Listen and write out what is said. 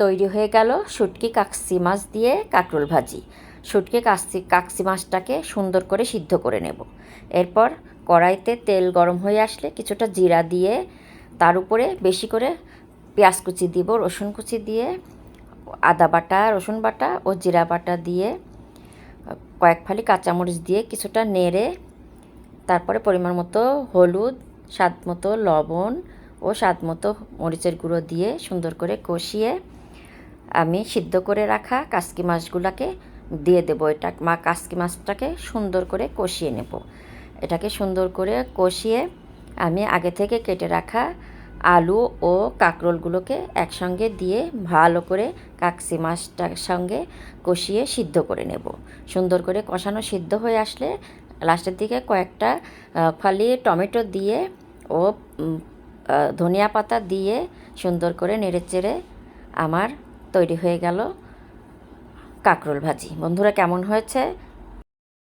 তৈরি হয়ে গেল শুটকি কাকসি মাছ দিয়ে কাঁকরোল ভাজি। শুটকি কাকসি মাছটাকে সুন্দর করে সিদ্ধ করে নেব। এরপর কড়াইতে তেল গরম হয়ে আসলে কিছুটা জিরা দিয়ে তার উপরে বেশি করে পেঁয়াজ কুচি দিব, রসুন কুচি দিয়ে, আদা বাটা, রসুন বাটা ও জিরা বাটা দিয়ে, কয়েক ফালি কাঁচামরিচ দিয়ে কিছুটা নেড়ে তারপরে পরিমাণ মতো হলুদ, স্বাদ মতো লবণ ও স্বাদ মতো মরিচের গুঁড়ো দিয়ে সুন্দর করে কষিয়ে আমি সিদ্ধ করে রাখা কাসকি মাছগুলোকে দিয়ে দেবো। কাসকি মাছটাকে সুন্দর করে কষিয়ে নেব। এটাকে সুন্দর করে কষিয়ে আমি আগে থেকে কেটে রাখা আলু ও কাঁকরোলগুলোকে একসঙ্গে দিয়ে ভালো করে কাকসি মাছটার সঙ্গে কষিয়ে সিদ্ধ করে নেব। সুন্দর করে কষানো সিদ্ধ হয়ে আসলে লাস্টের দিকে কয়েকটা ফালি টমেটো দিয়ে ও ধনিয়া পাতা দিয়ে সুন্দর করে নেড়েচেড়ে আমার তৈরি হয়ে গেল কাঁকরোল ভাজি। বন্ধুরা, কেমন হয়েছে